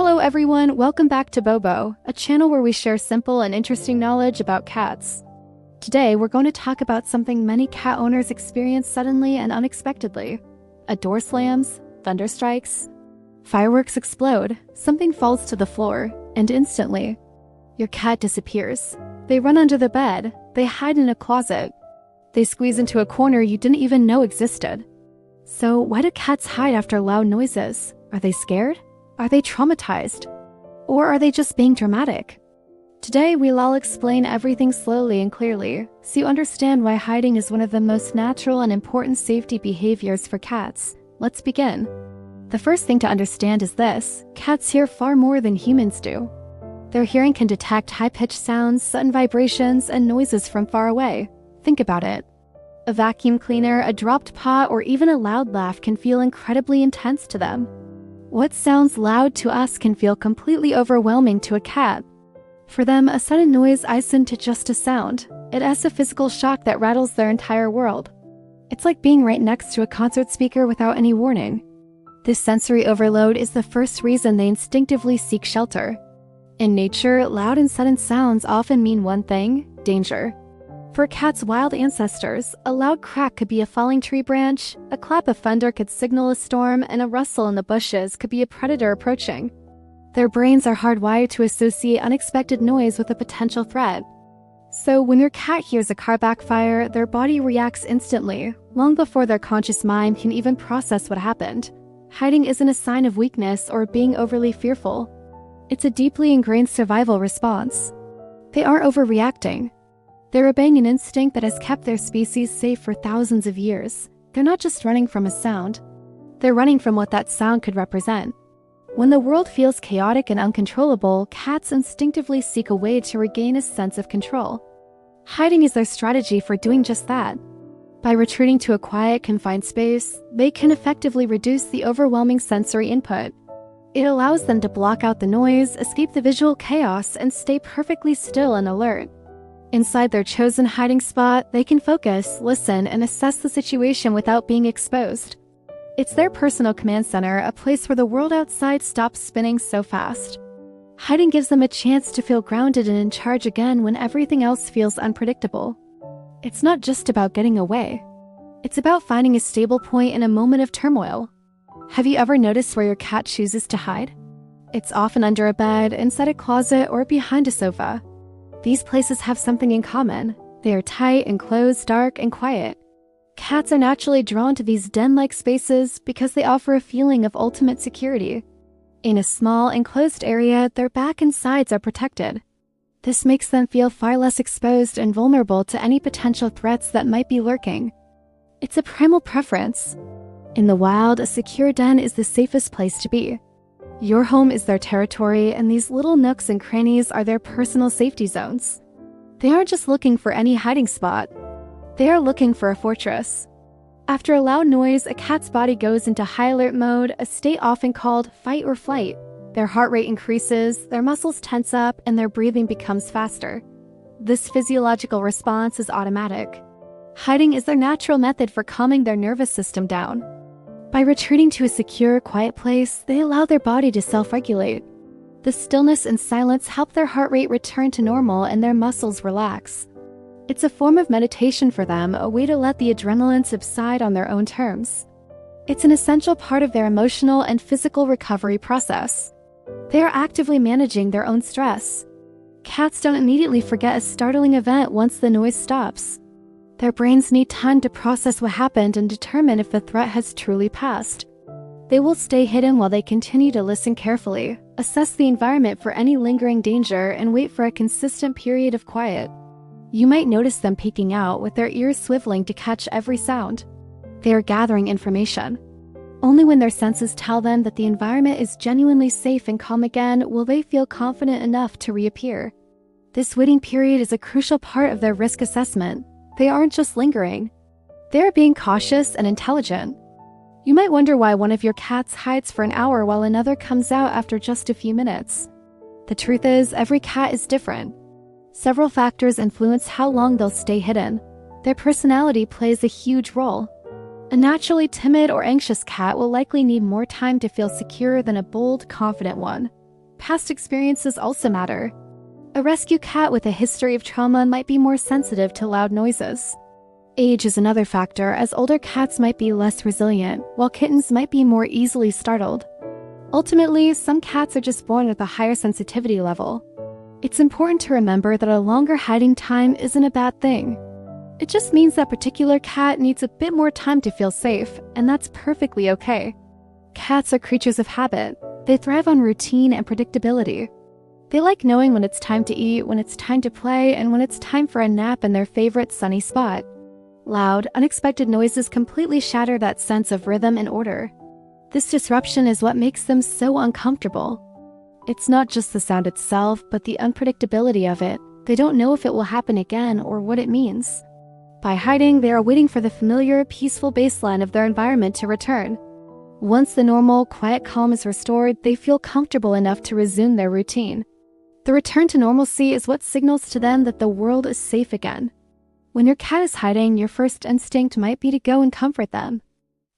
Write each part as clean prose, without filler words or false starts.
Hello everyone, welcome back to Bobo, a channel where we share simple and interesting knowledge about cats. Today we're going to talk about something many cat owners experience suddenly and unexpectedly. A door slams, thunder strikes, fireworks explode, something falls to the floor, and instantly, your cat disappears. They run under the bed, they hide in a closet, they squeeze into a corner you didn't even know existed. So why do cats hide after loud noises? Are they scared? Are they traumatized? Or are they just being dramatic? Today, we'll all explain everything slowly and clearly, so you understand why hiding is one of the most natural and important safety behaviors for cats. Let's begin. The first thing to understand is this: cats hear far more than humans do. Their hearing can detect high-pitched sounds, sudden vibrations, and noises from far away. Think about it. A vacuum cleaner, a dropped pot, or even a loud laugh can feel incredibly intense to them. What sounds loud to us can feel completely overwhelming to a cat. For them, a sudden noise isn't just a sound. It has a physical shock that rattles their entire world. It's like being right next to a concert speaker without any warning. This sensory overload is the first reason they instinctively seek shelter. In nature, loud and sudden sounds often mean one thing: danger. For a cat's wild ancestors, a loud crack could be a falling tree branch, a clap of thunder could signal a storm, and a rustle in the bushes could be a predator approaching. Their brains are hardwired to associate unexpected noise with a potential threat. So when your cat hears a car backfire, their body reacts instantly, long before their conscious mind can even process what happened. Hiding isn't a sign of weakness or being overly fearful. It's a deeply ingrained survival response. They aren't overreacting. They're obeying an instinct that has kept their species safe for thousands of years. They're not just running from a sound. They're running from what that sound could represent. When the world feels chaotic and uncontrollable, cats instinctively seek a way to regain a sense of control. Hiding is their strategy for doing just that. By retreating to a quiet, confined space, they can effectively reduce the overwhelming sensory input. It allows them to block out the noise, escape the visual chaos, and stay perfectly still and alert. Inside their chosen hiding spot, they can focus, listen, and assess the situation without being exposed. It's their personal command center, a place where the world outside stops spinning so fast. Hiding gives them a chance to feel grounded and in charge again when everything else feels unpredictable. It's not just about getting away. It's about finding a stable point in a moment of turmoil. Have you ever noticed where your cat chooses to hide? It's often under a bed, inside a closet, or behind a sofa. These places have something in common. They are tight, enclosed, dark, and quiet. Cats are naturally drawn to these den-like spaces because they offer a feeling of ultimate security. In a small, enclosed area, their back and sides are protected. This makes them feel far less exposed and vulnerable to any potential threats that might be lurking. It's a primal preference. In the wild, a secure den is the safest place to be. Your home is their territory, and these little nooks and crannies are their personal safety zones. They aren't just looking for any hiding spot. They are looking for a fortress. After a loud noise, a cat's body goes into high alert mode, a state often called fight or flight. Their heart rate increases, their muscles tense up, and their breathing becomes faster. This physiological response is automatic. Hiding is their natural method for calming their nervous system down. By retreating to a secure, quiet place, they allow their body to self-regulate. The stillness and silence help their heart rate return to normal and their muscles relax. It's a form of meditation for them, a way to let the adrenaline subside on their own terms. It's an essential part of their emotional and physical recovery process. They are actively managing their own stress. Cats don't immediately forget a startling event once the noise stops. Their brains need time to process what happened and determine if the threat has truly passed. They will stay hidden while they continue to listen carefully, assess the environment for any lingering danger, and wait for a consistent period of quiet. You might notice them peeking out with their ears swiveling to catch every sound. They are gathering information. Only when their senses tell them that the environment is genuinely safe and calm again will they feel confident enough to reappear. This waiting period is a crucial part of their risk assessment. They aren't just lingering. They're being cautious and intelligent. You might wonder why one of your cats hides for an hour while another comes out after just a few minutes. The truth is, every cat is different. Several factors influence how long they'll stay hidden. Their personality plays a huge role. A naturally timid or anxious cat will likely need more time to feel secure than a bold, confident one. past experiences also matter. A rescue cat with a history of trauma might be more sensitive to loud noises. Age is another factor, as older cats might be less resilient, while kittens might be more easily startled. Ultimately, some cats are just born with a higher sensitivity level. It's important to remember that a longer hiding time isn't a bad thing. It just means that particular cat needs a bit more time to feel safe, and that's perfectly okay. Cats are creatures of habit. They thrive on routine and predictability. They like knowing when it's time to eat, when it's time to play, and when it's time for a nap in their favorite sunny spot. Loud, unexpected noises completely shatter that sense of rhythm and order. This disruption is what makes them so uncomfortable. It's not just the sound itself, but the unpredictability of it. They don't know if it will happen again or what it means. By hiding, they are waiting for the familiar, peaceful baseline of their environment to return. Once the normal, quiet calm is restored, they feel comfortable enough to resume their routine. The return to normalcy is what signals to them that the world is safe again. When your cat is hiding, your first instinct might be to go and comfort them.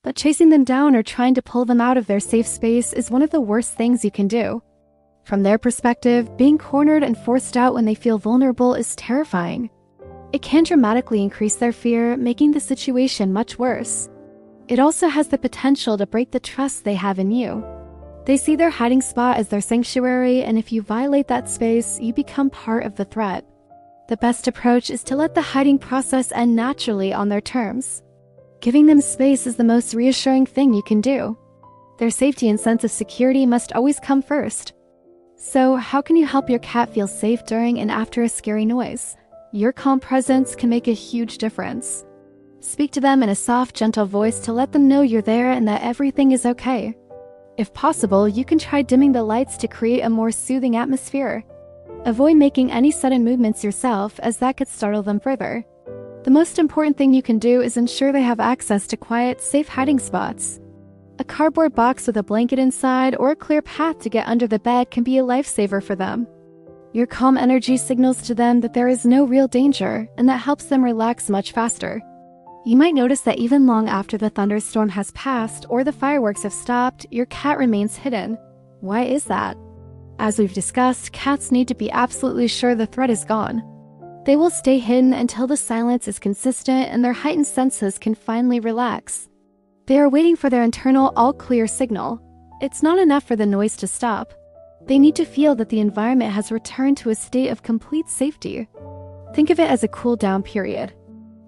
But chasing them down or trying to pull them out of their safe space is one of the worst things you can do. From their perspective, being cornered and forced out when they feel vulnerable is terrifying. It can dramatically increase their fear, making the situation much worse. It also has the potential to break the trust they have in you. They see their hiding spot as their sanctuary, and if you violate that space, you become part of the threat. The best approach is to let the hiding process end naturally on their terms. Giving them space is the most reassuring thing you can do. Their safety and sense of security must always come first. So, how can you help your cat feel safe during and after a scary noise? Your calm presence can make a huge difference. Speak to them in a soft, gentle voice to let them know you're there and that everything is okay. If possible, you can try dimming the lights to create a more soothing atmosphere. Avoid making any sudden movements yourself, as that could startle them further. The most important thing you can do is ensure they have access to quiet, safe hiding spots. A cardboard box with a blanket inside or a clear path to get under the bed can be a lifesaver for them. Your calm energy signals to them that there is no real danger, and that helps them relax much faster. You might notice that even long after the thunderstorm has passed or the fireworks have stopped, your cat remains hidden. Why is that? As we've discussed, cats need to be absolutely sure the threat is gone. They will stay hidden until the silence is consistent and their heightened senses can finally relax. They are waiting for their internal all-clear signal. It's not enough for the noise to stop. They need to feel that the environment has returned to a state of complete safety. Think of it as a cool-down period.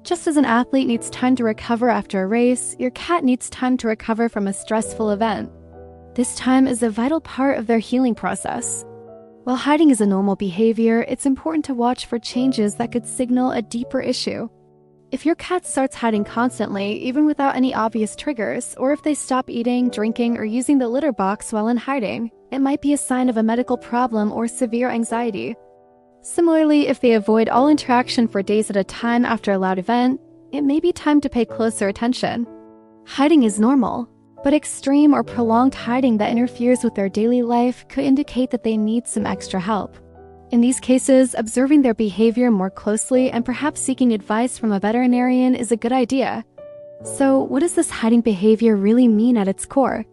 Just as an athlete needs time to recover after a race, your cat needs time to recover from a stressful event. This time is a vital part of their healing process. While hiding is a normal behavior, it's important to watch for changes that could signal a deeper issue. If your cat starts hiding constantly, even without any obvious triggers, or if they stop eating, drinking, or using the litter box while in hiding, it might be a sign of a medical problem or severe anxiety. Similarly, if they avoid all interaction for days at a time after a loud event, it may be time to pay closer attention. Hiding is normal, but extreme or prolonged hiding that interferes with their daily life could indicate that they need some extra help. In these cases, observing their behavior more closely and perhaps seeking advice from a veterinarian is a good idea. So, what does this hiding behavior really mean at its core?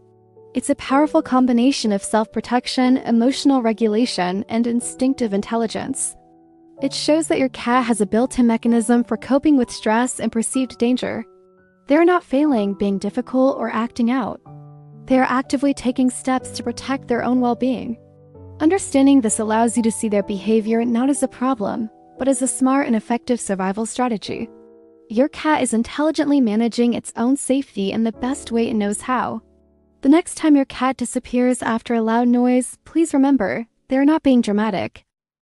It's a powerful combination of self-protection, emotional regulation, and instinctive intelligence. It shows that your cat has a built-in mechanism for coping with stress and perceived danger. They're not failing, being difficult, or acting out. They are actively taking steps to protect their own well-being. Understanding this allows you to see their behavior not as a problem, but as a smart and effective survival strategy. Your cat is intelligently managing its own safety in the best way it knows how. The next time your cat disappears after a loud noise, please remember, they're not being dramatic.